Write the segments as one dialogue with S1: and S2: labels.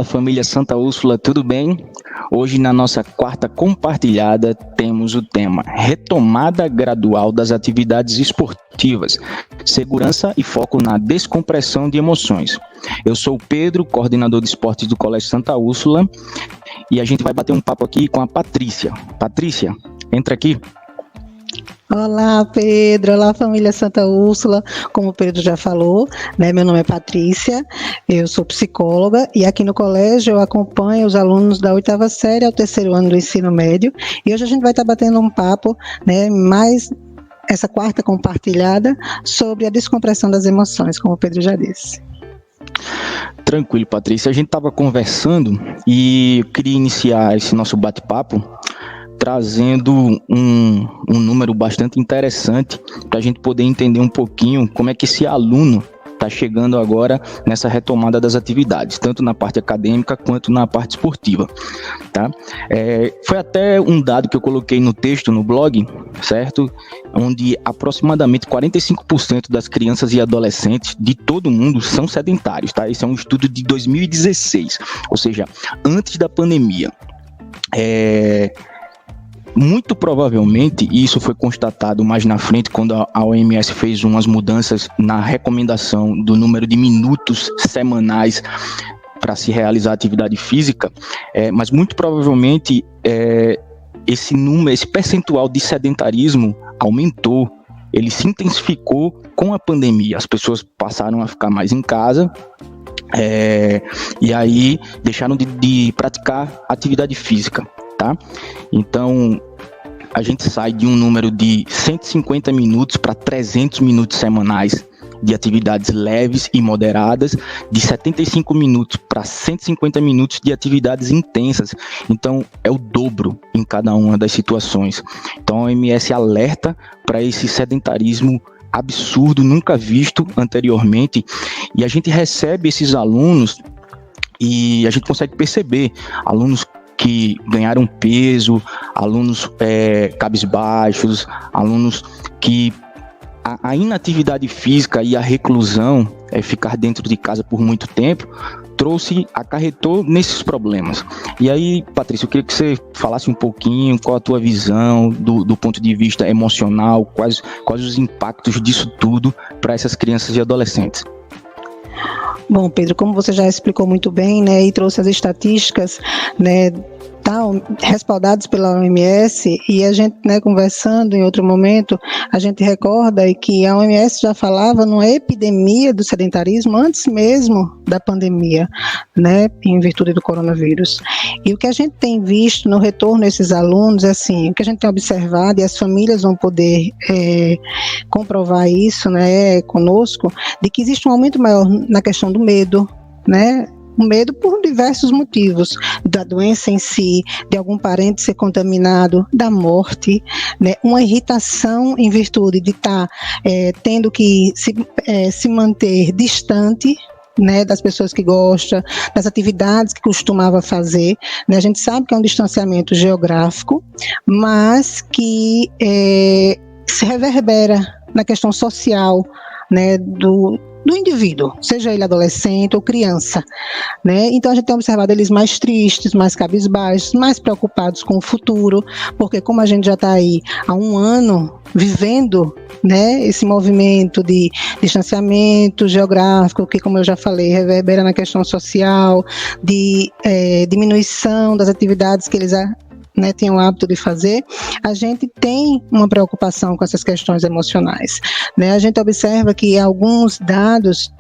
S1: família Santa Úrsula, tudo bem? Hoje, na nossa quarta compartilhada, temos o tema Retomada Gradual das Atividades Esportivas, Segurança e Foco na Descompressão de Emoções. Eu sou o Pedro, coordenador de esportes do Colégio Santa Úrsula, e a gente vai bater um papo aqui com a Patrícia. Patrícia, entra aqui.
S2: Olá, Pedro. Olá, família Santa Úrsula. Como o Pedro já falou, né, meu nome é Patrícia, eu sou psicóloga e aqui no colégio eu acompanho os alunos da 8ª série ao 3º ano do ensino médio, e hoje a gente vai estar batendo um papo, né, mais essa quarta compartilhada sobre a descompressão das emoções, como o Pedro já disse.
S1: Tranquilo, Patrícia. A gente estava conversando e eu queria iniciar esse nosso bate-papo trazendo um número bastante interessante para a gente poder entender um pouquinho como é que esse aluno está chegando agora nessa retomada das atividades, tanto na parte acadêmica quanto na parte esportiva, tá? Foi até um dado que eu coloquei no texto, no blog, certo? Onde aproximadamente 45% das crianças e adolescentes de todo mundo são sedentários, tá? Esse é um estudo de 2016, ou seja, antes da pandemia. Muito provavelmente, e isso foi constatado mais na frente, quando a OMS fez umas mudanças na recomendação do número de minutos semanais para se realizar atividade física, mas muito provavelmente esse percentual de sedentarismo aumentou, ele se intensificou com a pandemia. As pessoas passaram a ficar mais em casa, e aí deixaram de praticar atividade física. Tá? Então, a gente sai de um número de 150 minutos para 300 minutos semanais de atividades leves e moderadas, de 75 minutos para 150 minutos de atividades intensas. Então, é o dobro em cada uma das situações. Então, a OMS alerta para esse sedentarismo absurdo, nunca visto anteriormente, e a gente recebe esses alunos e a gente consegue perceber alunos que ganharam peso, alunos cabisbaixos, alunos que a inatividade física e a reclusão, ficar dentro de casa por muito tempo, acarretou nesses problemas. E aí, Patrícia, eu queria que você falasse um pouquinho qual a tua visão do ponto de vista emocional, quais os impactos disso tudo para essas crianças e adolescentes.
S2: Bom, Pedro, como você já explicou muito bem, né, e trouxe as estatísticas, né, respaldadas pela OMS, e a gente, né, conversando em outro momento, a gente recorda que a OMS já falava numa epidemia do sedentarismo antes mesmo da pandemia, né, em virtude do coronavírus. E o que a gente tem visto no retorno desses alunos, assim, o que a gente tem observado, e as famílias vão poder comprovar isso, né, conosco, de que existe um aumento maior na questão do medo, né, o medo por diversos motivos, da doença em si, de algum parente ser contaminado, da morte, né? Uma irritação em virtude de estar tendo que se manter distante, né, das pessoas que gostam, das atividades que costumava fazer, né? A gente sabe que é um distanciamento geográfico, mas que se reverbera na questão social, né, do indivíduo, seja ele adolescente ou criança, né? Então a gente tem observado eles mais tristes, mais cabisbaixos, mais preocupados com o futuro, porque como a gente já está aí há um ano vivendo, né, esse movimento de distanciamento geográfico, que, como eu já falei, reverbera na questão social, de diminuição das atividades que eles né, tem o hábito de fazer, a gente tem uma preocupação com essas questões emocionais, né? A gente observa que alguns dados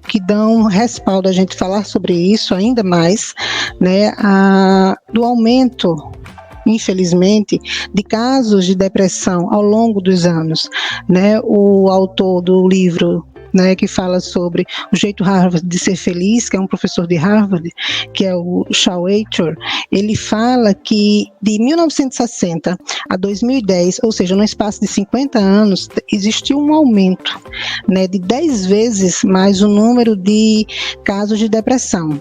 S2: que dão respaldo a gente falar sobre isso ainda mais, né, do aumento, infelizmente, de casos de depressão ao longo dos anos, né? O autor do livro, né, que fala sobre o jeito Harvard de ser feliz, que é um professor de Harvard, que é o Shawaitor, ele fala que de 1960 a 2010, ou seja, no espaço de 50 anos, existiu um aumento, né, de 10 vezes mais o número de casos de depressão.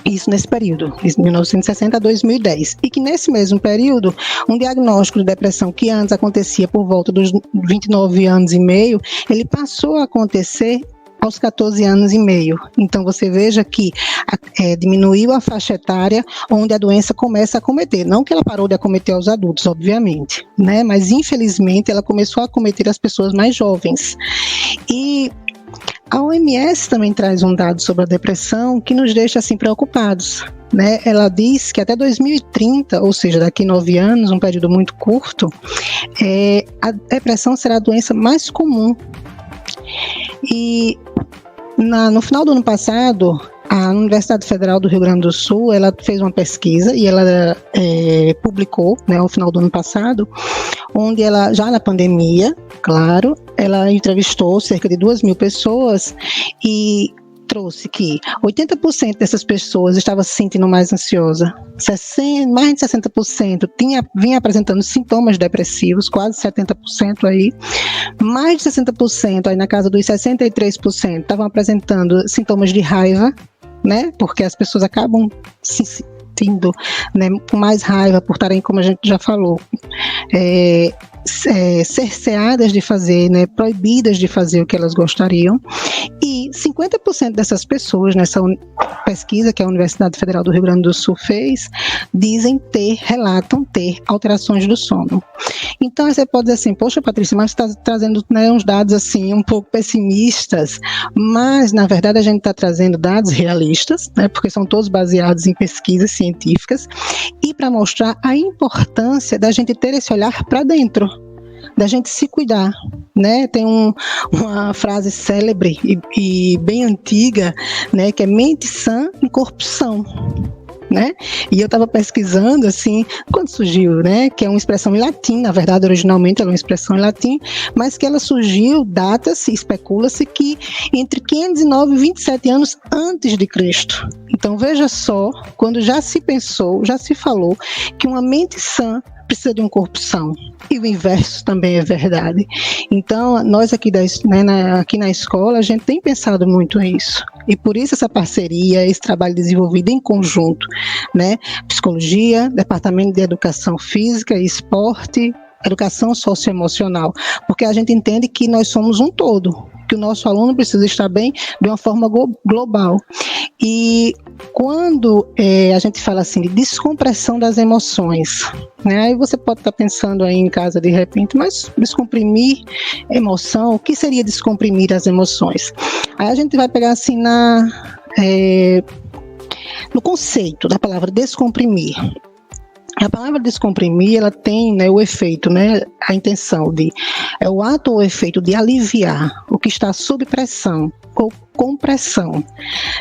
S2: Isso nesse período, de 1960 a 2010. E que nesse mesmo período, um diagnóstico de depressão que antes acontecia por volta dos 29 anos e meio, ele passou a acontecer aos 14 anos e meio. Então, você veja que diminuiu a faixa etária onde a doença começa a acometer. Não que ela parou de acometer aos adultos, obviamente, né? Mas, infelizmente, ela começou a acometer as pessoas mais jovens. E a OMS também traz um dado sobre a depressão que nos deixa assim preocupados, né? Ela diz que até 2030, ou seja, daqui 9 anos, um período muito curto, a depressão será a doença mais comum. E no final do ano passado, a Universidade Federal do Rio Grande do Sul, ela fez uma pesquisa e ela publicou, né, ao final do ano passado, onde ela, já na pandemia, claro, ela entrevistou cerca de 2.000 pessoas e trouxe que 80% dessas pessoas estavam se sentindo mais ansiosa, mais de 60% vinha apresentando sintomas depressivos, quase 70% aí, mais de 60%, aí na casa dos 63%, estavam apresentando sintomas de raiva, né, porque as pessoas acabam se sentindo, né, com mais raiva por estarem, como a gente já falou, cerceadas de fazer, né, proibidas de fazer o que elas gostariam, e 50% dessas pessoas, nessa pesquisa que a Universidade Federal do Rio Grande do Sul fez, relatam ter alterações do sono. Então, você pode dizer assim, poxa, Patrícia, mas você está trazendo, né, uns dados assim, um pouco pessimistas, mas, na verdade, a gente está trazendo dados realistas, né, porque são todos baseados em pesquisas científicas, e para mostrar a importância da gente ter esse olhar para dentro, da gente se cuidar, né? Tem uma frase célebre e bem antiga, né, que é mente sã em corpo são, né? E eu estava pesquisando assim, quando surgiu, né, que é uma expressão em latim, na verdade originalmente ela é uma expressão em latim, mas que ela surgiu, data-se, especula-se que entre 509 e 27 anos antes de Cristo. Então veja só, quando já se pensou, já se falou que uma mente sã precisa de um corpo são. E o inverso também é verdade. Então, nós aqui, aqui na escola, a gente tem pensado muito nisso. E por isso essa parceria, esse trabalho desenvolvido em conjunto, né? Psicologia, Departamento de Educação Física e Esporte, Educação Socioemocional. Porque a gente entende que nós somos um todo, que o nosso aluno precisa estar bem de uma forma global. E quando a gente fala assim de descompressão das emoções, né, aí você pode estar pensando aí em casa de repente, mas descomprimir emoção, o que seria descomprimir as emoções? Aí a gente vai pegar assim no conceito da palavra descomprimir. A palavra descomprimir, ela tem, né, o efeito, né, a intenção o ato ou efeito de aliviar o que está sob pressão ou com pressão,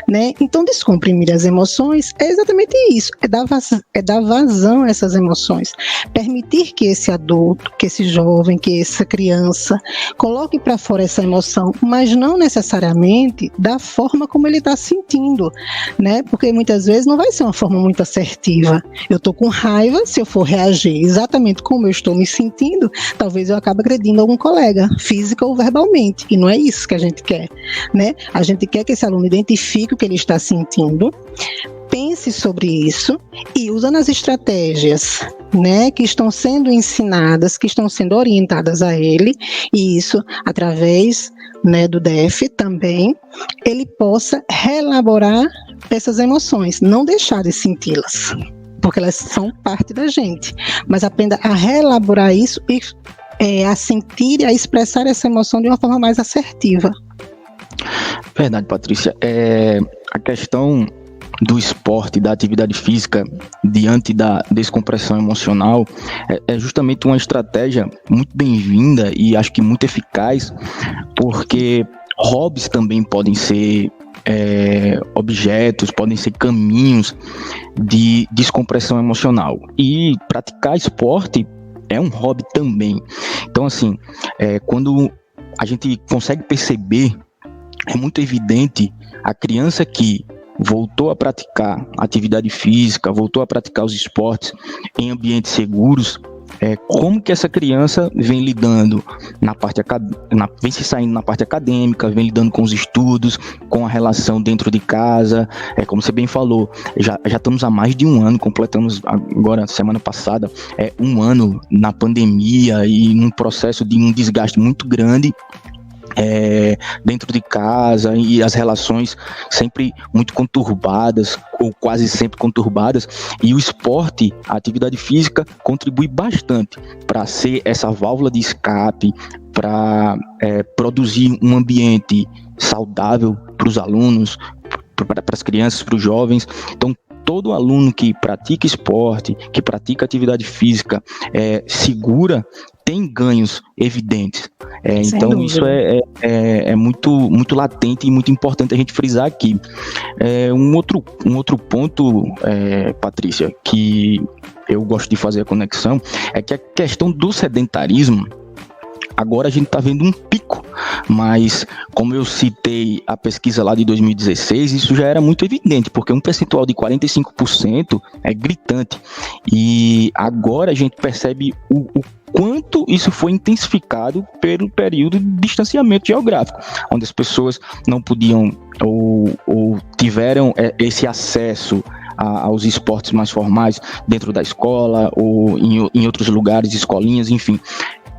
S2: né? Então, descomprimir as emoções é exatamente isso, é dar vazão a essas emoções, permitir que esse adulto, que esse jovem, que essa criança coloque para fora essa emoção, mas não necessariamente da forma como ele está sentindo, né? Porque muitas vezes não vai ser uma forma muito assertiva. Eu estou com raiva, se eu for reagir exatamente como eu estou me sentindo, talvez eu acabe agredindo algum colega, física ou verbalmente, e não é isso que a gente quer, né? A gente quer que esse aluno identifique o que ele está sentindo, pense sobre isso e usando as estratégias, né, que estão sendo ensinadas, que estão sendo orientadas a ele, e isso através, né, do DF também, ele possa reelaborar essas emoções, não deixar de senti-las, porque elas são parte da gente, mas aprenda a reelaborar isso e a sentir e a expressar essa emoção de uma forma mais assertiva.
S1: Verdade, Patrícia. A questão do esporte, da atividade física diante da descompressão emocional é justamente uma estratégia muito bem-vinda e acho que muito eficaz, porque hobbies também podem ser objetos, podem ser caminhos de descompressão emocional. E praticar esporte é um hobby também. Então, assim, quando a gente consegue perceber, é muito evidente a criança que voltou a praticar atividade física, voltou a praticar os esportes em ambientes seguros, como que essa criança vem lidando vem se saindo na parte acadêmica, vem lidando com os estudos, com a relação dentro de casa, como você bem falou, já estamos há mais de um ano, completamos agora, semana passada, um ano na pandemia e num processo de um desgaste muito grande. dentro de casa, e as relações sempre muito conturbadas, ou quase sempre conturbadas, e o esporte, a atividade física, contribui bastante para ser essa válvula de escape, para produzir um ambiente saudável para os alunos, para as crianças, para os jovens. Então, todo aluno que pratica esporte, que pratica atividade física segura, tem ganhos evidentes. Então, dúvida. Isso é muito, muito latente e muito importante a gente frisar aqui. Um outro ponto, Patrícia, que eu gosto de fazer a conexão, é que a questão do sedentarismo, agora a gente está vendo um pico, mas como eu citei a pesquisa lá de 2016, isso já era muito evidente, porque um percentual de 45% é gritante, e agora a gente percebe o quanto isso foi intensificado pelo período de distanciamento geográfico, onde as pessoas não podiam ou tiveram esse acesso aos esportes mais formais dentro da escola ou em outros lugares, escolinhas, enfim,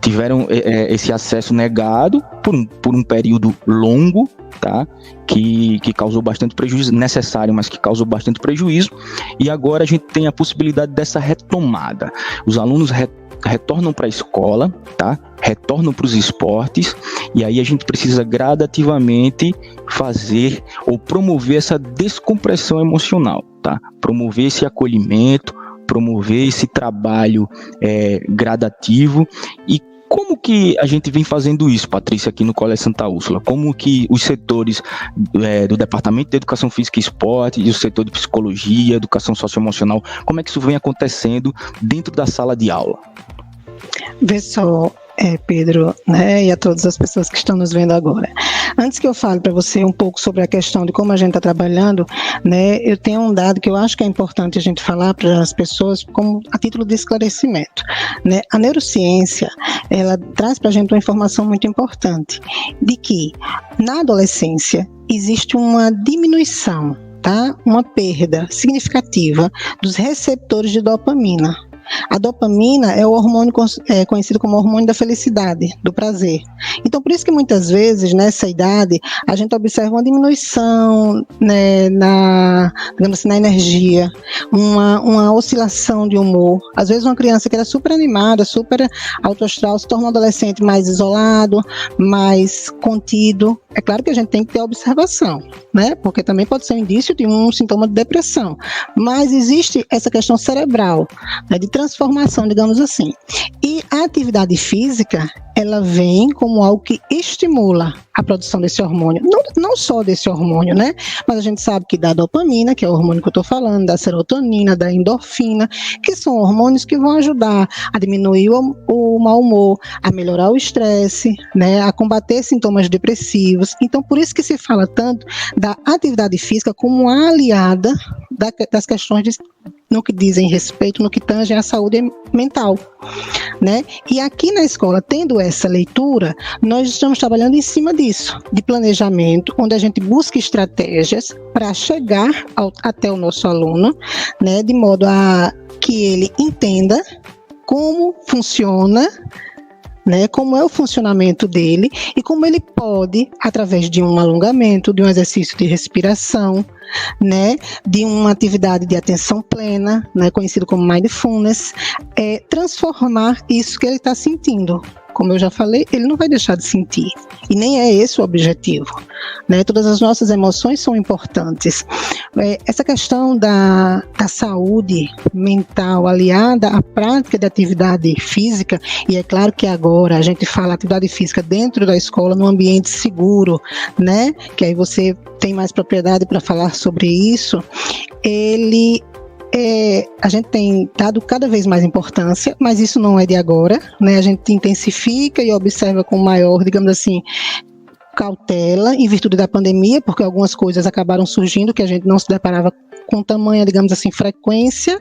S1: tiveram esse acesso negado por um período longo, tá? Que causou bastante prejuízo, necessário, mas que causou bastante prejuízo, e agora a gente tem a possibilidade dessa retomada. Os alunos retornam para a escola, tá? Retornam para os esportes, e aí a gente precisa gradativamente fazer ou promover essa descompressão emocional, tá? Promover esse acolhimento, promover esse trabalho gradativo. E como que a gente vem fazendo isso, Patrícia, aqui no Colégio Santa Úrsula? Como que os setores do Departamento de Educação Física e Esporte e o setor de Psicologia, Educação Socioemocional, como é que isso vem acontecendo dentro da sala de aula?
S2: Vê só, Pedro, né, e a todas as pessoas que estão nos vendo agora. Antes que eu fale para você um pouco sobre a questão de como a gente está trabalhando, né, eu tenho um dado que eu acho que é importante a gente falar para as pessoas como a título de esclarecimento, né? A neurociência, ela traz para a gente uma informação muito importante, de que na adolescência existe uma diminuição, tá? Uma perda significativa dos receptores de dopamina. A dopamina é o hormônio conhecido como hormônio da felicidade, do prazer. Então, por isso que muitas vezes, nessa idade, a gente observa uma diminuição, né, digamos assim, na energia, uma oscilação de humor. Às vezes, uma criança que era super animada, super alto astral, se torna um adolescente mais isolado, mais contido. É claro que a gente tem que ter observação, né? Porque também pode ser um indício de um sintoma de depressão. Mas existe essa questão cerebral, né, de transformação, digamos assim. E a atividade física, ela vem como algo que estimula a produção desse hormônio. Não só desse hormônio, né? Mas a gente sabe que da dopamina, que é o hormônio que eu estou falando, da serotonina, da endorfina, que são hormônios que vão ajudar a diminuir o mau humor, a melhorar o estresse, né? A combater sintomas depressivos. Então, por isso que se fala tanto da atividade física como uma aliada das questões no que dizem respeito, no que tange à saúde mental, né? E aqui na escola, tendo essa leitura, nós estamos trabalhando em cima disso, de planejamento, onde a gente busca estratégias para chegar até o nosso aluno, né? De modo a que ele entenda como funciona, né, como é o funcionamento dele e como ele pode, através de um alongamento, de um exercício de respiração, né, de uma atividade de atenção plena, né, conhecido como mindfulness, transformar isso que ele está sentindo. Como eu já falei, ele não vai deixar de sentir. E nem é esse o objetivo, né? Todas as nossas emoções são importantes. Essa questão da saúde mental aliada à prática de atividade física, e é claro que agora a gente fala atividade física dentro da escola, num ambiente seguro, né? Que aí você tem mais propriedade para falar sobre isso. A gente tem dado cada vez mais importância, mas isso não é de agora, né? A gente intensifica e observa com maior, digamos assim, cautela em virtude da pandemia, porque algumas coisas acabaram surgindo que a gente não se deparava com tamanha, digamos assim, frequência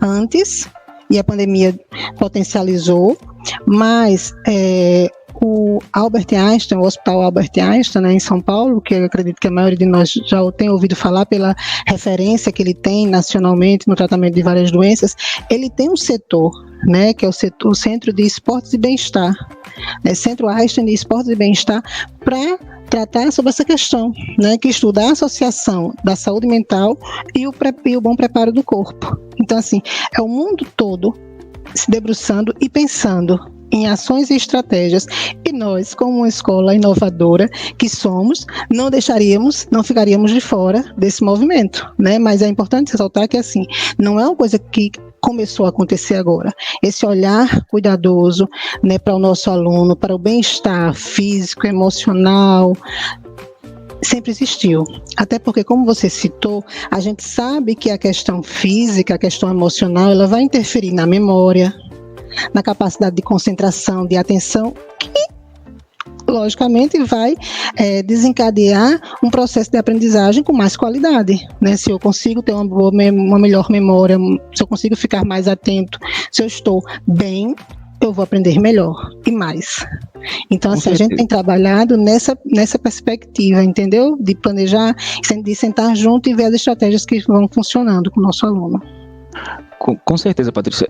S2: antes, e a pandemia potencializou, mas O Albert Einstein, o Hospital Albert Einstein, né, em São Paulo, que eu acredito que a maioria de nós já tem ouvido falar pela referência que ele tem nacionalmente no tratamento de várias doenças, ele tem um setor, né, que é o Centro de Esportes e Bem-Estar, né, Centro Einstein de Esportes e Bem-Estar, para tratar sobre essa questão, né, que estuda a associação da saúde mental e o bom preparo do corpo. Então, assim, é o mundo todo se debruçando e pensando em ações e estratégias, e nós, como uma escola inovadora que somos, não ficaríamos de fora desse movimento, né? Mas é importante ressaltar que, assim, não é uma coisa que começou a acontecer agora. Esse olhar cuidadoso, né, para o nosso aluno, para o bem-estar físico, emocional, sempre existiu. Até porque, como você citou, a gente sabe que a questão física, a questão emocional, ela vai interferir na memória, na capacidade de concentração, de atenção, que logicamente vai desencadear um processo de aprendizagem com mais qualidade, né? Se eu consigo ter uma melhor memória, se eu consigo ficar mais atento, se eu estou bem, eu vou aprender melhor e mais. Então, assim, a gente tem trabalhado nessa perspectiva, entendeu? De planejar, de sentar junto e ver as estratégias que vão funcionando com o nosso aluno.
S1: Com certeza, Patrícia.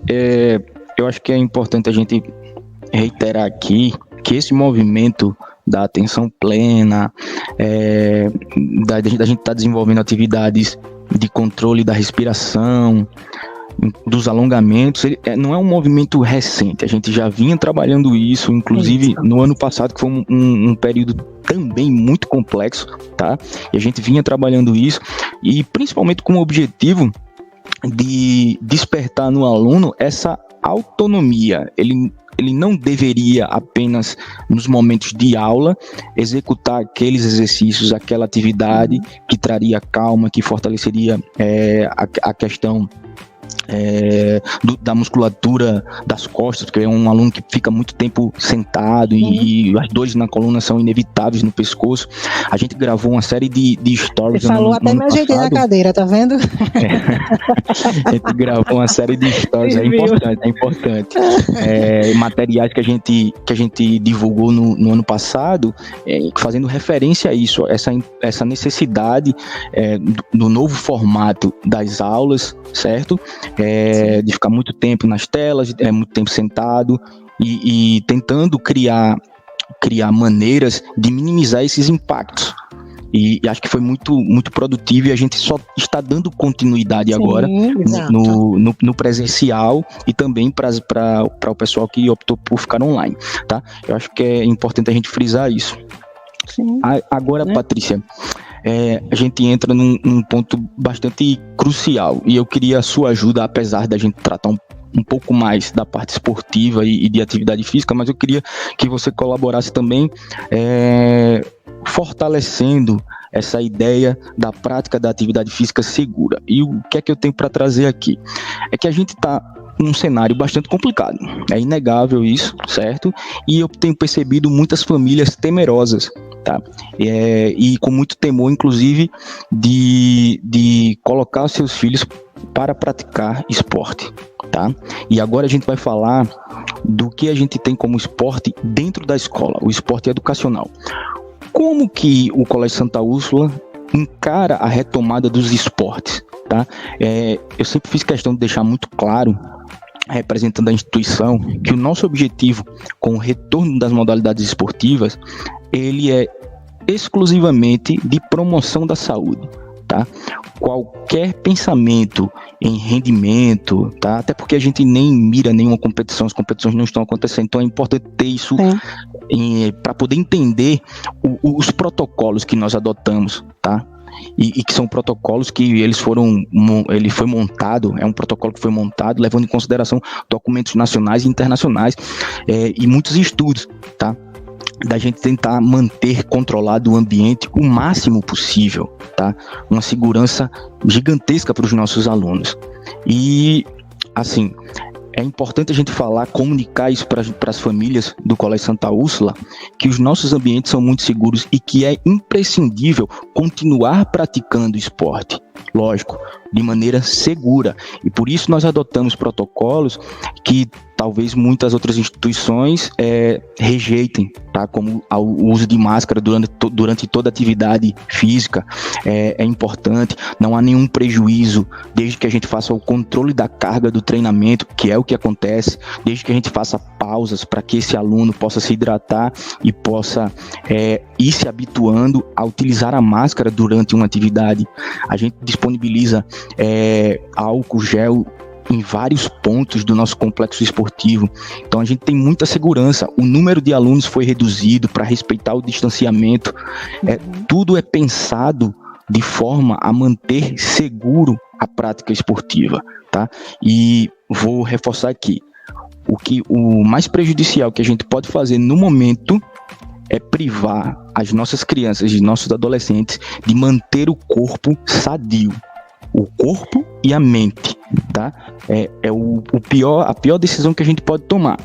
S1: Eu acho que é importante a gente reiterar aqui que esse movimento da atenção plena, da gente estar desenvolvendo atividades de controle da respiração, dos alongamentos, não é um movimento recente. A gente já vinha trabalhando isso, inclusive no ano passado, que foi um período também muito complexo, tá? E a gente vinha trabalhando isso, e principalmente com o objetivo de despertar no aluno essa autonomia. Ele não deveria apenas, nos momentos de aula, executar aqueles exercícios, aquela atividade que traria calma, que fortaleceria a questão da musculatura das costas, porque é um aluno que fica muito tempo sentado e as dores na coluna são inevitáveis no pescoço. A gente gravou uma série de stories.
S2: Você falou até me ajeitei na cadeira, tá vendo?
S1: A gente gravou uma série de stories, é importante. Materiais que a gente divulgou no ano passado, fazendo referência a isso, essa necessidade do novo formato das aulas, certo? De ficar muito tempo nas telas, muito tempo sentado e tentando criar maneiras de minimizar esses impactos. E acho que foi muito, muito produtivo, e a gente só está dando continuidade agora no presencial e também para o pessoal que optou por ficar online, tá? Eu acho que é importante a gente frisar isso. Sim. Agora, Patrícia, a gente entra num ponto bastante crucial, e eu queria a sua ajuda, apesar da gente tratar um pouco mais da parte esportiva e de atividade física, mas eu queria que você colaborasse também fortalecendo essa ideia da prática da atividade física segura. E o que é que eu tenho para trazer aqui? É que a gente está num cenário bastante complicado, é inegável isso, certo? E eu tenho percebido muitas famílias temerosas, tá? E com muito temor, inclusive, de colocar seus filhos para praticar esporte, tá? E agora a gente vai falar do que a gente tem como esporte dentro da escola, o esporte educacional. Como que o Colégio Santa Úrsula encara a retomada dos esportes, tá? Eu sempre fiz questão de deixar muito claro, representando a instituição, que o nosso objetivo com o retorno das modalidades esportivas, ele é exclusivamente de promoção da saúde, tá? Qualquer pensamento em rendimento, tá? Até porque a gente nem mira nenhuma competição, as competições não estão acontecendo, então é importante ter isso para poder entender os protocolos que nós adotamos, tá? E que são protocolos que ele foi montado, é um protocolo que foi montado levando em consideração documentos nacionais e internacionais, e muitos estudos, tá? Da gente tentar manter controlado o ambiente o máximo possível, tá? Uma segurança gigantesca para os nossos alunos. E, assim, é importante a gente comunicar isso para as famílias do Colégio Santa Úrsula, que os nossos ambientes são muito seguros e que é imprescindível continuar praticando esporte, lógico, de maneira segura. E por isso nós adotamos protocolos que talvez muitas outras instituições rejeitem, tá? Como o uso de máscara durante toda atividade física é importante, não há nenhum prejuízo, desde que a gente faça o controle da carga do treinamento, que é o que acontece, desde que a gente faça pausas para que esse aluno possa se hidratar e possa ir se habituando a utilizar a máscara durante uma atividade. A gente disponibiliza álcool gel em vários pontos do nosso complexo esportivo, então a gente tem muita segurança, o número de alunos foi reduzido para respeitar o distanciamento, tudo é pensado de forma a manter seguro a prática esportiva, tá? E vou reforçar aqui, o mais prejudicial que a gente pode fazer no momento é privar as nossas crianças e nossos adolescentes de manter o corpo sadio, o corpo e a mente, tá? A pior decisão que a gente pode tomar.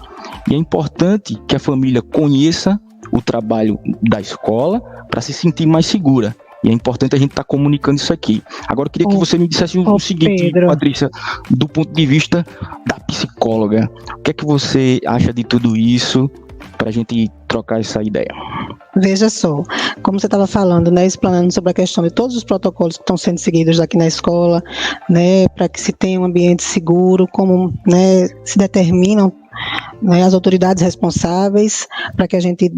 S1: E é importante que a família conheça o trabalho da escola para se sentir mais segura. E é importante a gente estar comunicando isso aqui. Agora eu queria que você me dissesse o seguinte, Pedro. Patrícia, do ponto de vista da psicóloga, o que é que você acha de tudo isso, para a gente trocar essa ideia?
S2: Veja só, como você estava falando, né, explanando sobre a questão de todos os protocolos que estão sendo seguidos aqui na escola, né, para que se tenha um ambiente seguro, como, né, se determinam, né, as autoridades responsáveis para que a gente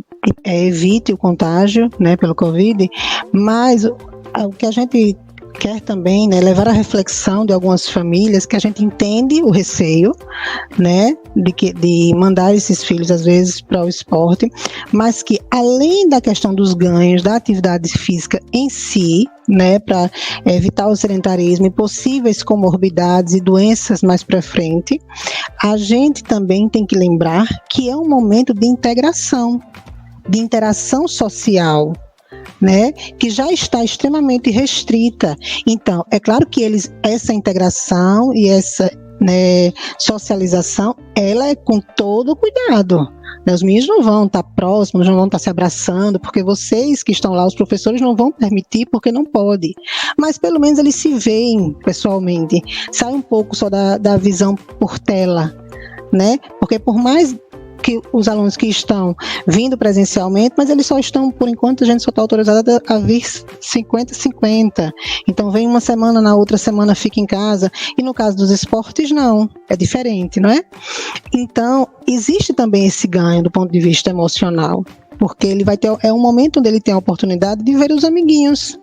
S2: evite o contágio, né, pelo Covid, mas o que a gente quer também, né, levar à reflexão de algumas famílias que a gente entende o receio, né, de mandar esses filhos às vezes para o esporte, mas que além da questão dos ganhos da atividade física em si, né, para evitar o sedentarismo e possíveis comorbidades e doenças mais para frente, a gente também tem que lembrar que é um momento de integração, de interação social, né, que já está extremamente restrita. Então, é claro que essa integração e essa, né, socialização, ela é com todo cuidado. Os meninos não vão estar próximos, não vão estar se abraçando, porque vocês que estão lá, os professores, não vão permitir, porque não pode. Mas pelo menos eles se veem pessoalmente, sai um pouco só da visão por tela, né? Porque por mais que os alunos que estão vindo presencialmente, mas eles só estão, por enquanto, a gente só está autorizada a vir 50-50. Então, vem uma semana, na outra semana fica em casa. E no caso dos esportes, não. É diferente, não é? Então, existe também esse ganho do ponto de vista emocional, porque ele vai ter, é um momento onde ele tem a oportunidade de ver os amiguinhos,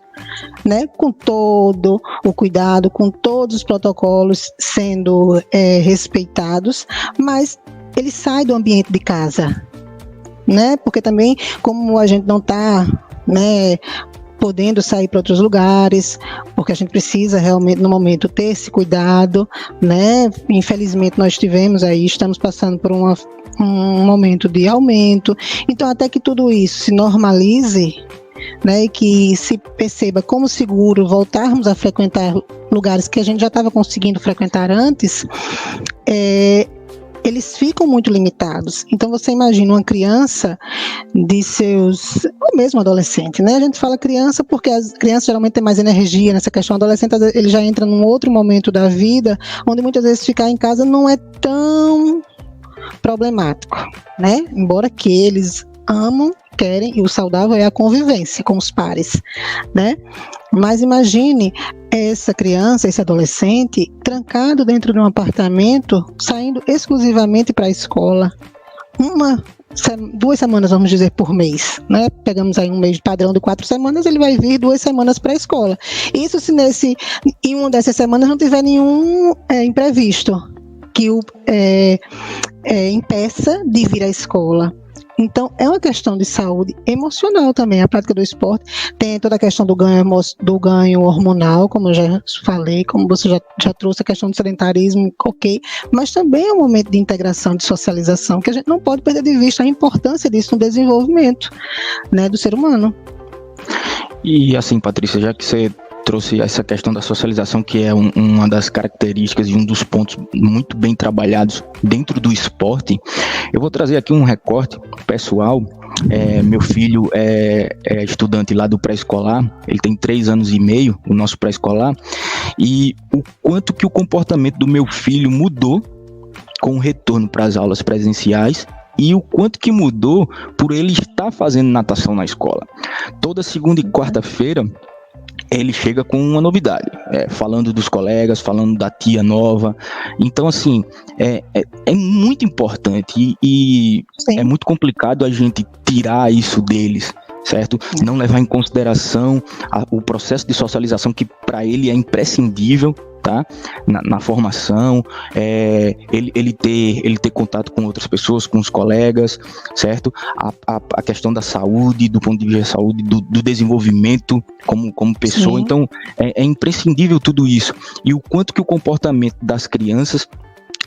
S2: né, com todo o cuidado, com todos os protocolos sendo respeitados, mas ele sai do ambiente de casa, né? Porque também, como a gente não está, né, podendo sair para outros lugares, porque a gente precisa realmente, no momento, ter esse cuidado, né? Infelizmente, nós estamos passando por um momento de aumento. Então, até que tudo isso se normalize, né, e que se perceba como seguro voltarmos a frequentar lugares que a gente já estava conseguindo frequentar antes, eles ficam muito limitados. Então você imagina uma criança ou mesmo adolescente, né? A gente fala criança porque as crianças geralmente têm mais energia nessa questão. Adolescente, ele já entra num outro momento da vida, onde muitas vezes ficar em casa não é tão problemático, né? Embora que eles amam, querem, e o saudável é a convivência com os pares, né? Mas imagine essa criança, esse adolescente, trancado dentro de um apartamento, saindo exclusivamente para a escola, 2 semanas, vamos dizer, por mês, né? Pegamos aí um mês padrão de 4 semanas, ele vai vir 2 semanas para a escola. Isso se em uma dessas semanas não tiver nenhum imprevisto que o impeça de vir à escola. Então, é uma questão de saúde emocional também. A prática do esporte tem toda a questão do ganho hormonal, como eu já falei, como você já trouxe a questão do sedentarismo, ok, mas também é um momento de integração, de socialização, que a gente não pode perder de vista a importância disso no desenvolvimento, né, do ser humano.
S1: E assim, Patrícia, já que você trouxe essa questão da socialização, que é uma das características e um dos pontos muito bem trabalhados dentro do esporte, eu vou trazer aqui um recorte pessoal. Meu filho é estudante lá do pré-escolar, ele tem 3 anos e meio, o nosso pré-escolar, e o quanto que o comportamento do meu filho mudou com o retorno para as aulas presenciais e o quanto que mudou por ele estar fazendo natação na escola. Toda segunda e quarta-feira ele chega com uma novidade, falando dos colegas, falando da tia nova. Então, assim, é muito importante e é muito complicado a gente tirar isso deles, certo? Não levar em consideração o processo de socialização que para ele é imprescindível, tá? Na formação, ele ter contato com outras pessoas, com os colegas, certo? A questão da saúde, do ponto de vista da saúde, do desenvolvimento como pessoa. Sim. Então, é imprescindível tudo isso. E o quanto que o comportamento das crianças,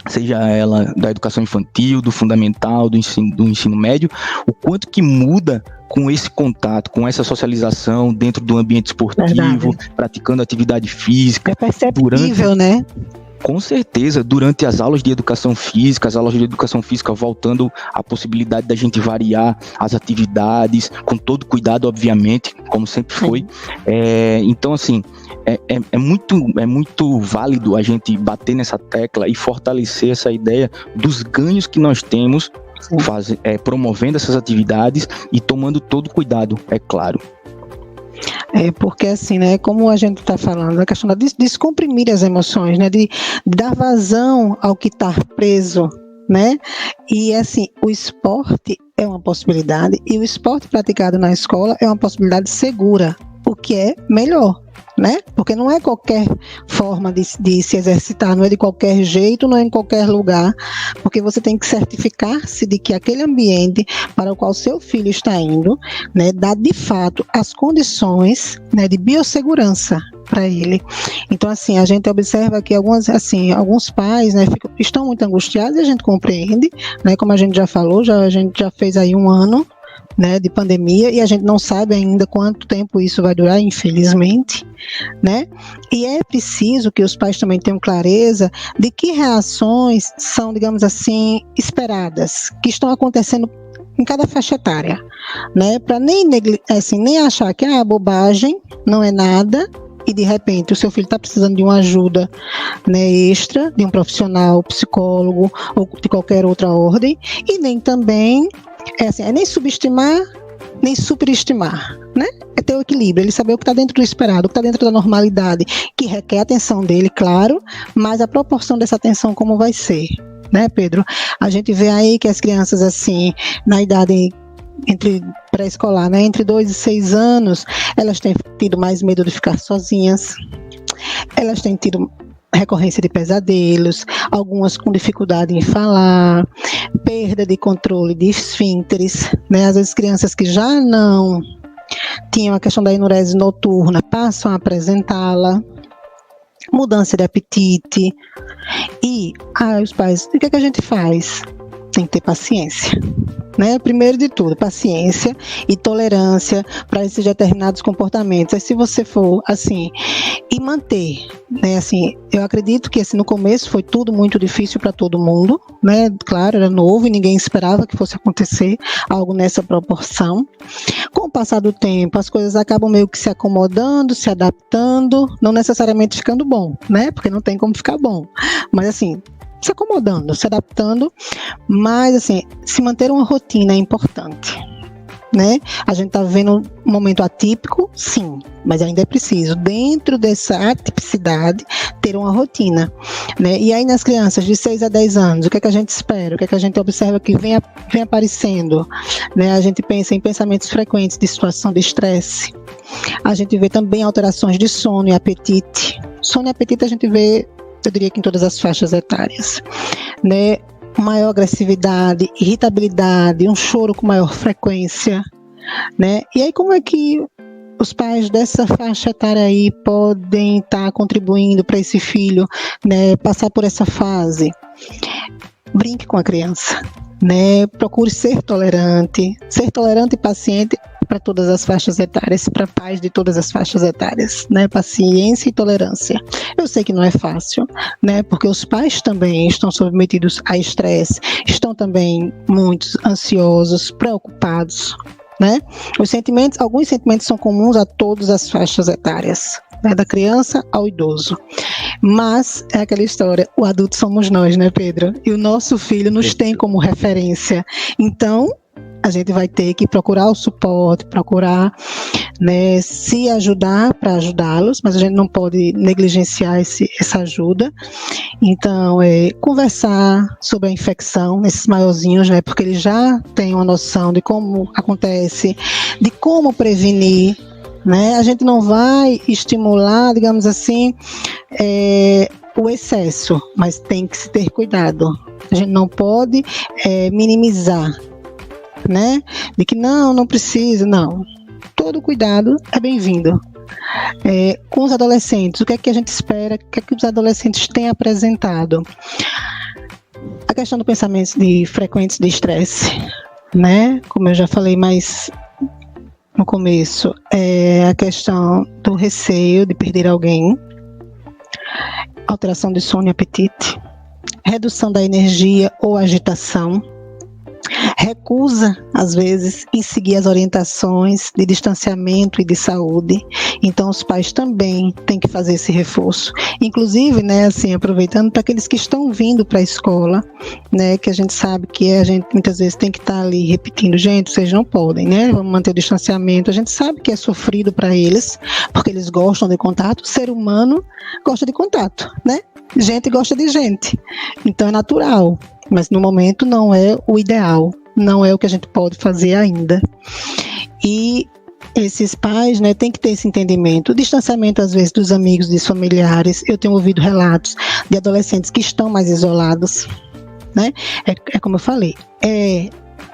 S1: seja ela da educação infantil, do fundamental, do ensino médio, o quanto que muda com esse contato, com essa socialização dentro do ambiente esportivo, praticando atividade física.
S2: É perceptível, né?
S1: Com certeza, durante as aulas de educação física, voltando a possibilidade da gente variar as atividades, com todo cuidado, obviamente, como sempre foi. Então, assim, é muito válido a gente bater nessa tecla e fortalecer essa ideia dos ganhos que nós temos promovendo essas atividades e tomando todo cuidado, é claro.
S2: Porque assim, né, como a gente está falando, a questão de descomprimir as emoções, né, de dar vazão ao que está preso, né, e assim, o esporte é uma possibilidade e o esporte praticado na escola é uma possibilidade segura, o que é melhor, né, porque não é qualquer forma de se exercitar, não é de qualquer jeito, não é em qualquer lugar, porque você tem que certificar-se de que aquele ambiente para o qual seu filho está indo, né, dá de fato as condições, né, de biossegurança para ele. Então, assim, a gente observa que alguns pais, né, estão muito angustiados e a gente compreende, né, como a gente já falou, a gente já fez aí 1 ano, né, de pandemia, e a gente não sabe ainda quanto tempo isso vai durar, infelizmente, né? E é preciso que os pais também tenham clareza de que reações são, digamos assim, esperadas, que estão acontecendo em cada faixa etária, né? Para nem achar que é bobagem, não é nada, e de repente o seu filho está precisando de uma ajuda, né, extra, de um profissional, psicólogo ou de qualquer outra ordem, e nem também nem subestimar, nem superestimar, né? É ter o equilíbrio, ele saber o que está dentro do esperado, o que está dentro da normalidade, que requer a atenção dele, claro, mas a proporção dessa atenção como vai ser, né, Pedro? A gente vê aí que as crianças, assim, na idade entre pré-escolar, né, entre 2 e 6 anos, elas têm tido mais medo de ficar sozinhas, elas têm tido recorrência de pesadelos, algumas com dificuldade em falar, perda de controle de esfínteres, né? Às vezes crianças que já não tinham a questão da enurese noturna passam a apresentá-la, mudança de apetite. E os pais, o que é que a gente faz? Tem que ter paciência, né? Primeiro de tudo, paciência e tolerância para esses determinados comportamentos. Aí, se você for assim e manter, né? Assim, eu acredito que assim, no começo foi tudo muito difícil para todo mundo, né? Claro, era novo e ninguém esperava que fosse acontecer algo nessa proporção. Com o passar do tempo, as coisas acabam meio que se acomodando, se adaptando, não necessariamente ficando bom, né? Porque não tem como ficar bom, mas assim, se acomodando, se adaptando, mas assim, se manter uma rotina é importante, né? A gente está vivendo um momento atípico, sim, mas ainda é preciso, dentro dessa atipicidade, ter uma rotina, né? E aí nas crianças de 6 a 10 anos, o que é que a gente espera? O que é que a gente observa que vem aparecendo, né? A gente pensa em pensamentos frequentes de situação de estresse, a gente vê também alterações de sono e apetite. Sono e apetite a gente vê, eu diria que em todas as faixas etárias, né? Maior agressividade, irritabilidade, um choro com maior frequência, né? E aí como é que os pais dessa faixa etária aí podem estar contribuindo para esse filho, né, passar por essa fase? Brinque com a criança, né? Procure ser tolerante e paciente para todas as faixas etárias, para pais de todas as faixas etárias, né? Paciência e tolerância. Eu sei que não é fácil, né? Porque os pais também estão submetidos a estresse, estão também muito ansiosos, preocupados, né? Alguns sentimentos são comuns a todas as faixas etárias, né? Da criança ao idoso. Mas é aquela história, o adulto somos nós, né, Pedro? E o nosso filho nos tem como referência. Então, a gente vai ter que procurar o suporte, procurar, né, se ajudar para ajudá-los, mas a gente não pode negligenciar essa ajuda. Então, conversar sobre a infecção nesses maiorzinhos, né, porque eles já têm uma noção de como acontece, de como prevenir, né? A gente não vai estimular, digamos assim, o excesso, mas tem que se ter cuidado. A gente não pode minimizar, né? De que não precisa, não. Todo cuidado é bem-vindo. Com os adolescentes, o que é que a gente espera, o que é que os adolescentes têm apresentado? A questão do pensamento frequentes de estresse, né? Como eu já falei mais no começo, a questão do receio de perder alguém, alteração de sono e apetite, redução da energia ou agitação, recusa, às vezes, em seguir as orientações de distanciamento e de saúde. Então, os pais também têm que fazer esse reforço. Inclusive, né, assim, aproveitando para aqueles que estão vindo para a escola, né, que a gente sabe que a gente muitas vezes tem que estar ali repetindo, gente, vocês não podem, né, vamos manter o distanciamento. A gente sabe que é sofrido para eles, porque eles gostam de contato. O ser humano gosta de contato, né? Gente gosta de gente. Então, é natural. Mas no momento não é o ideal, não é o que a gente pode fazer ainda. E esses pais, né, têm que ter esse entendimento. O distanciamento, às vezes, dos amigos, dos familiares. Eu tenho ouvido relatos de adolescentes que estão mais isolados, né? É como eu falei,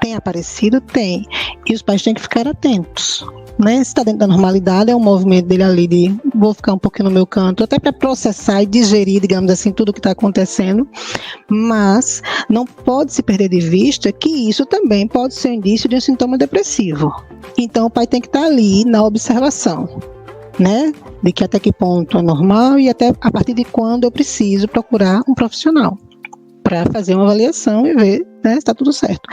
S2: tem aparecido? Tem. E os pais têm que ficar atentos, né? Se está dentro da normalidade, é um movimento dele ali de vou ficar um pouquinho no meu canto, até para processar e digerir, digamos assim, tudo o que está acontecendo, mas não pode se perder de vista que isso também pode ser um indício de um sintoma depressivo. Então o pai tem que estar ali na observação, né? De que até que ponto é normal e até a partir de quando eu preciso procurar um profissional para fazer uma avaliação e ver, né, se está tudo certo.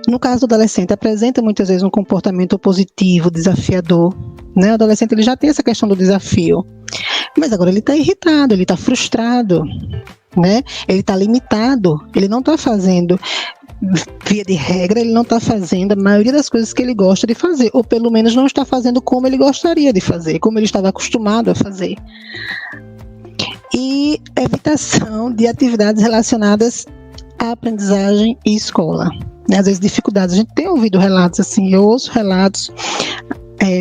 S2: No caso do adolescente, apresenta muitas vezes um comportamento positivo, desafiador, né? O adolescente ele já tem essa questão do desafio, mas agora ele está irritado, ele está frustrado, né? Ele está limitado, ele não está fazendo, via de regra, ele não está fazendo a maioria das coisas que ele gosta de fazer, ou pelo menos não está fazendo como ele gostaria de fazer, como ele estava acostumado a fazer. E evitação de atividades relacionadas à aprendizagem e escola. Às vezes dificuldades, a gente tem ouvido relatos assim, eu ouço relatos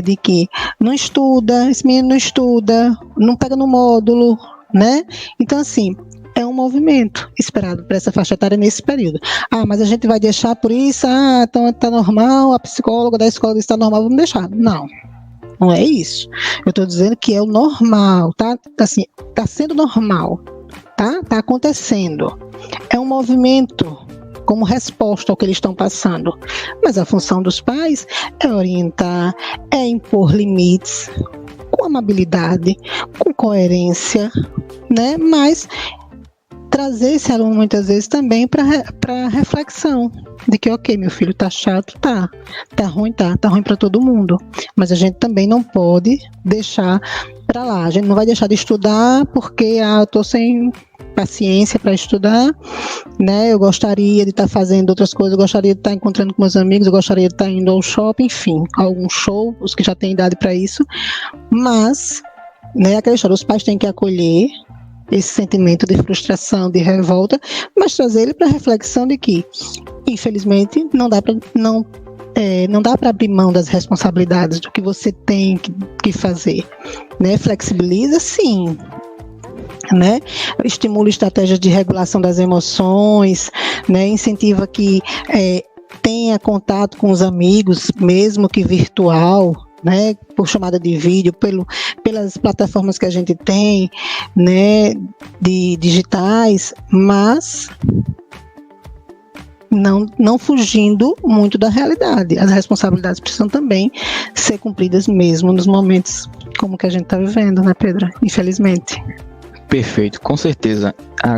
S2: de que não estuda, esse menino não estuda, não pega no módulo, né? Então assim, é um movimento esperado para essa faixa etária nesse período. Mas a gente vai deixar por isso, então está normal, a psicóloga da escola está normal, vamos deixar. Não é isso. Eu estou dizendo que é o normal, tá? Assim, está sendo normal, tá? Está acontecendo. É um movimento como resposta ao que eles estão passando. Mas a função dos pais é orientar, é impor limites, com amabilidade, com coerência, né? Mas trazer esse aluno muitas vezes também para reflexão, de que ok, meu filho, tá chato, tá ruim para todo mundo, mas a gente também não pode deixar para lá, a gente não vai deixar de estudar porque eu tô sem paciência para estudar, né? Eu gostaria de estar fazendo outras coisas, eu gostaria de estar encontrando com meus amigos, eu gostaria de estar indo ao shopping, enfim, algum show, os que já têm idade para isso, mas, né, aquela história, os pais têm que acolher esse sentimento de frustração, de revolta, mas trazer ele para a reflexão de que, infelizmente, não dá para abrir mão das responsabilidades, do que você tem que fazer, né? Flexibiliza, sim, né? Estimula estratégias de regulação das emoções, né? Incentiva que tenha contato com os amigos, mesmo que virtual, né, por chamada de vídeo, pelas plataformas que a gente tem, né, de digitais, mas não fugindo muito da realidade. As responsabilidades precisam também ser cumpridas mesmo nos momentos como que a gente está vivendo, né, Pedro? Infelizmente.
S1: Perfeito, com certeza.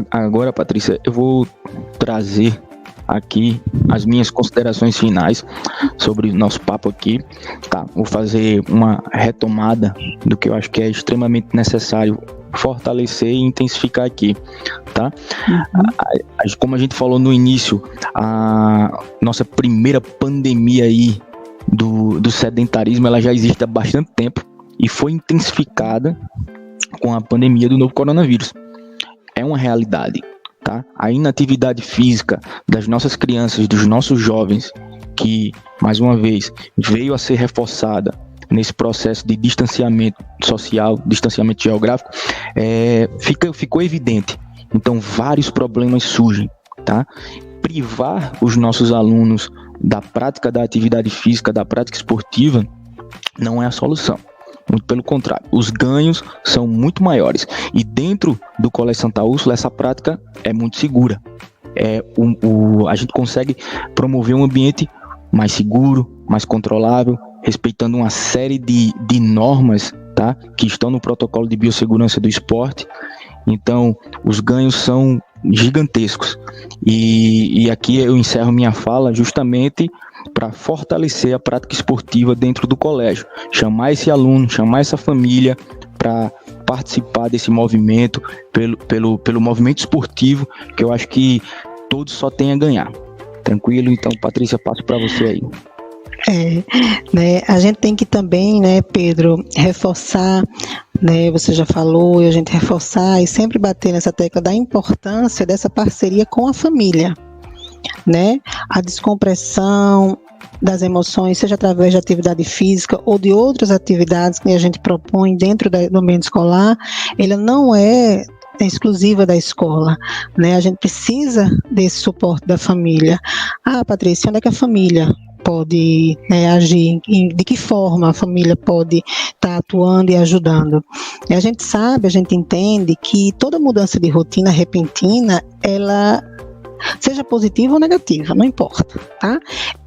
S1: Agora, Patrícia, eu vou trazer aqui as minhas considerações finais sobre o nosso papo aqui, tá? Vou fazer uma retomada do que eu acho que é extremamente necessário fortalecer e intensificar aqui, tá? Como a gente falou no início, a nossa primeira pandemia aí do sedentarismo, ela já existe há bastante tempo e foi intensificada com a pandemia do novo coronavírus. É uma realidade, tá? A inatividade física das nossas crianças, dos nossos jovens, que, mais uma vez, veio a ser reforçada nesse processo de distanciamento social, distanciamento geográfico, ficou evidente. Então, vários problemas surgem, tá? Privar os nossos alunos da prática da atividade física, da prática esportiva, não é a solução. Muito pelo contrário, os ganhos são muito maiores. E dentro do Colégio Santa Úrsula, essa prática é muito segura. A gente consegue promover um ambiente mais seguro, mais controlável, respeitando uma série de normas, tá, que estão no protocolo de biossegurança do esporte. Então, os ganhos são gigantescos. E aqui eu encerro minha fala justamente para fortalecer a prática esportiva dentro do colégio. Chamar esse aluno, chamar essa família para participar desse movimento, pelo movimento esportivo, que eu acho que todos só têm a ganhar. Tranquilo? Então, Patrícia, passo para você aí.
S2: A gente tem que também, Pedro, reforçar, você já falou, e a gente reforçar e sempre bater nessa tecla da importância dessa parceria com a família, a descompressão das emoções, seja através de atividade física ou de outras atividades que a gente propõe dentro do ambiente escolar, ela não é exclusiva da escola, A gente precisa desse suporte da família. Patrícia, onde é que a família pode agir, de que forma a família pode estar atuando e ajudando? E a gente entende que toda mudança de rotina repentina, ela seja positiva ou negativa, não importa, tá?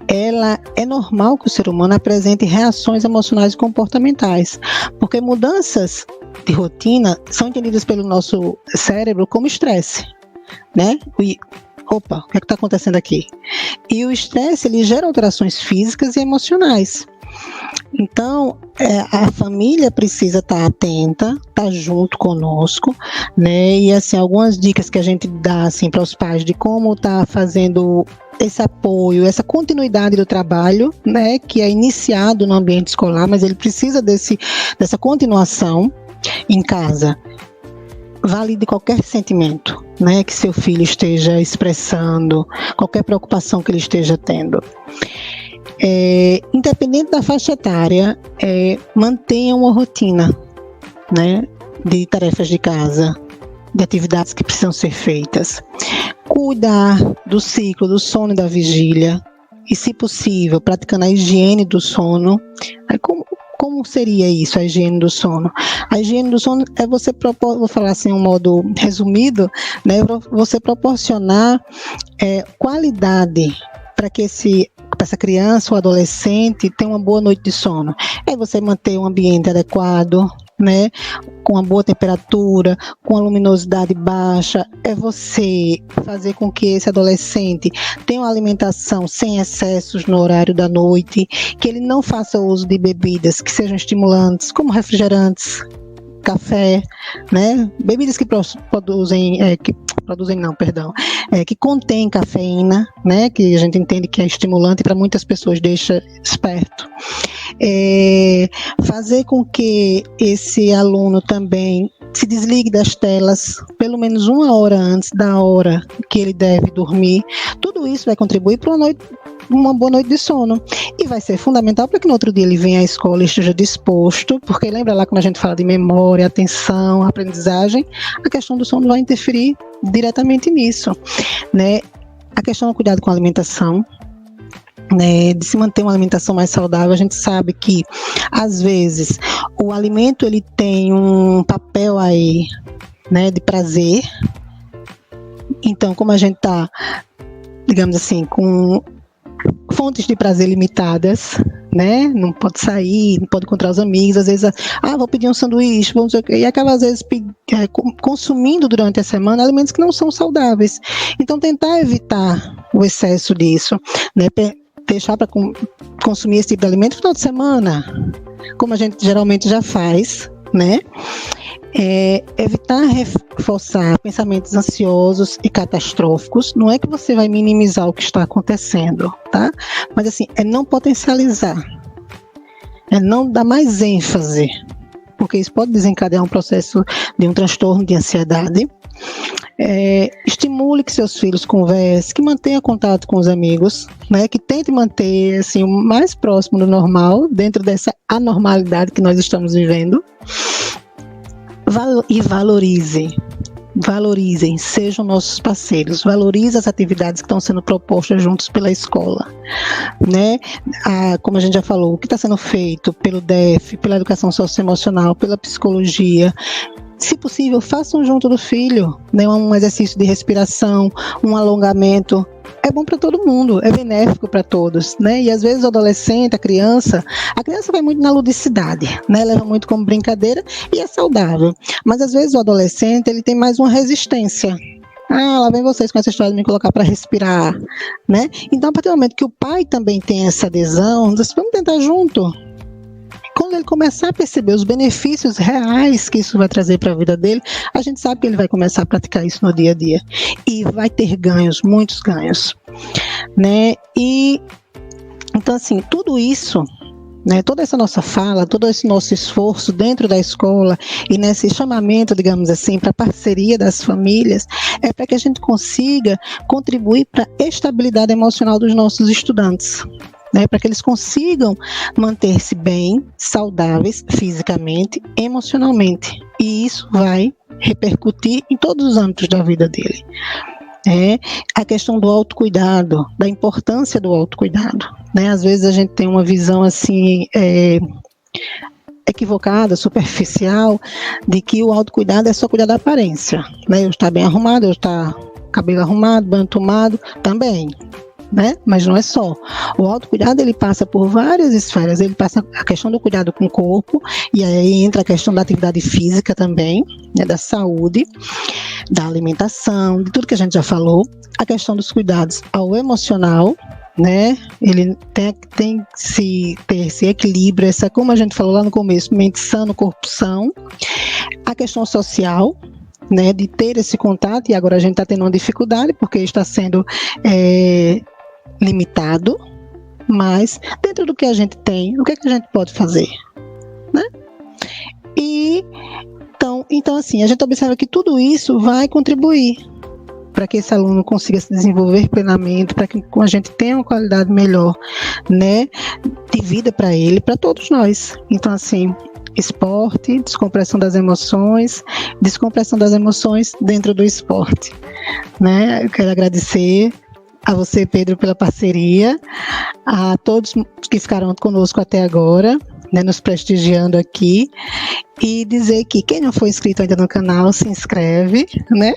S2: Ela é normal que o ser humano apresente reações emocionais e comportamentais, porque mudanças de rotina são entendidas pelo nosso cérebro como estresse, Opa, o que está acontecendo aqui? E o estresse, ele gera alterações físicas e emocionais. Então, a família precisa estar atenta, estar junto conosco, E assim, algumas dicas que a gente dá assim, para os pais de como estar fazendo esse apoio, essa continuidade do trabalho, que é iniciado no ambiente escolar, mas ele precisa dessa continuação em casa. Valide qualquer sentimento, que seu filho esteja expressando, qualquer preocupação que ele esteja tendo. Independente da faixa etária, mantenha uma rotina, de tarefas de casa, de atividades que precisam ser feitas. Cuidar do ciclo do sono e da vigília, e, se possível, praticando a higiene do sono. Como seria isso, a higiene do sono? A higiene do sono é você vou falar assim um modo resumido, você proporcionar qualidade para que essa criança ou adolescente tenha uma boa noite de sono. É você manter um ambiente adequado, com uma boa temperatura, com a luminosidade baixa, é você fazer com que esse adolescente tenha uma alimentação sem excessos no horário da noite, que ele não faça uso de bebidas que sejam estimulantes, como refrigerantes, café, bebidas que que contém cafeína, que a gente entende que é estimulante, para muitas pessoas deixa esperto. Fazer com que esse aluno também se desligue das telas pelo menos 1 hora antes da hora que ele deve dormir. Tudo isso vai contribuir para uma boa noite de sono, e vai ser fundamental para que no outro dia ele venha à escola e esteja disposto, porque lembra lá quando a gente fala de memória, atenção, aprendizagem, a questão do sono vai interferir diretamente nisso, A questão do cuidado com a alimentação, de se manter uma alimentação mais saudável. A gente sabe que às vezes o alimento ele tem um papel aí, de prazer. Então, como a gente está, digamos assim, com fontes de prazer limitadas, não pode sair, não pode encontrar os amigos, às vezes, vou pedir um sanduíche, vou não sei o quê, e acaba às vezes consumindo durante a semana alimentos que não são saudáveis. Então, tentar evitar o excesso disso, deixar para consumir esse tipo de alimento no final de semana, como a gente geralmente já faz, Evitar reforçar pensamentos ansiosos e catastróficos. Não é que você vai minimizar o que está acontecendo, tá? Mas assim, é não potencializar, é não dar mais ênfase, porque isso pode desencadear um processo de um transtorno de ansiedade. Estimule que seus filhos conversem, que mantenha contato com os amigos, né, que tente manter assim, o mais próximo do normal, dentro dessa anormalidade que nós estamos vivendo. E valorizem, sejam nossos parceiros, valorizem as atividades que estão sendo propostas juntos pela escola, né? Como a gente já falou, o que está sendo feito pelo DEF, pela educação socioemocional, pela psicologia. Se possível, façam junto do filho, né, um exercício de respiração, um alongamento. É bom para todo mundo, é benéfico para todos, né? E às vezes o adolescente, a criança vai muito na ludicidade, né? Leva muito como brincadeira e é saudável. Mas às vezes o adolescente, ele tem mais uma resistência. Lá vem vocês com essa história de me colocar para respirar, né? Então, a partir do momento que o pai também tem essa adesão, vamos tentar junto. Quando ele começar a perceber os benefícios reais que isso vai trazer para a vida dele, a gente sabe que ele vai começar a praticar isso no dia a dia. E vai ter ganhos, muitos ganhos, né? E, então, assim, tudo isso, né, toda essa nossa fala, todo esse nosso esforço dentro da escola e nesse chamamento, digamos assim, para a parceria das famílias, é para que a gente consiga contribuir para a estabilidade emocional dos nossos estudantes. Né, para que eles consigam manter-se bem, saudáveis fisicamente, emocionalmente. E isso vai repercutir em todos os âmbitos da vida dele. A questão do autocuidado, da importância do autocuidado. Né? Às vezes a gente tem uma visão assim equivocada, superficial, de que o autocuidado é só cuidar da aparência. Né? Eu estar bem arrumado, eu estar cabelo arrumado, banho tomado, também. Né? Mas não é só. O autocuidado, ele passa por várias esferas. Ele passa a questão do cuidado com o corpo, e aí entra a questão da atividade física também, né? Da saúde, da alimentação, de tudo que a gente já falou. A questão dos cuidados ao emocional, né? Ele tem que ter esse equilíbrio, como a gente falou lá no começo, mente sã, corpo são. A questão social, né? De ter esse contato, e agora a gente está tendo uma dificuldade, porque está sendo limitado, mas dentro do que a gente tem, o que a gente pode fazer, né? E então assim, a gente observa que tudo isso vai contribuir para que esse aluno consiga se desenvolver plenamente, para que a gente tenha uma qualidade melhor, né, de vida para ele, para todos nós. Então assim, esporte, descompressão das emoções dentro do esporte, né? Eu quero agradecer a você, Pedro, pela parceria, a todos que ficaram conosco até agora, né, nos prestigiando aqui, e dizer que quem não for inscrito ainda no canal, se inscreve, né?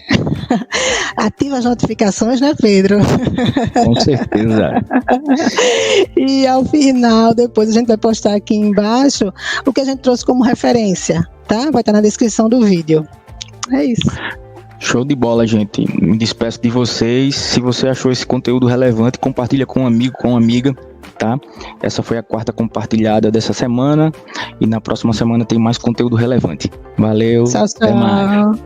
S2: Ativa as notificações, né, Pedro?
S1: Com certeza.
S2: E ao final, depois a gente vai postar aqui embaixo o que a gente trouxe como referência, tá? Vai estar na descrição do vídeo. É isso.
S1: Show de bola, gente. Me despeço de vocês. Se você achou esse conteúdo relevante, compartilha com um amigo, com uma amiga, tá? Essa foi a 4ª compartilhada dessa semana, e na próxima semana tem mais conteúdo relevante. Valeu,
S2: tchau,
S1: até mais.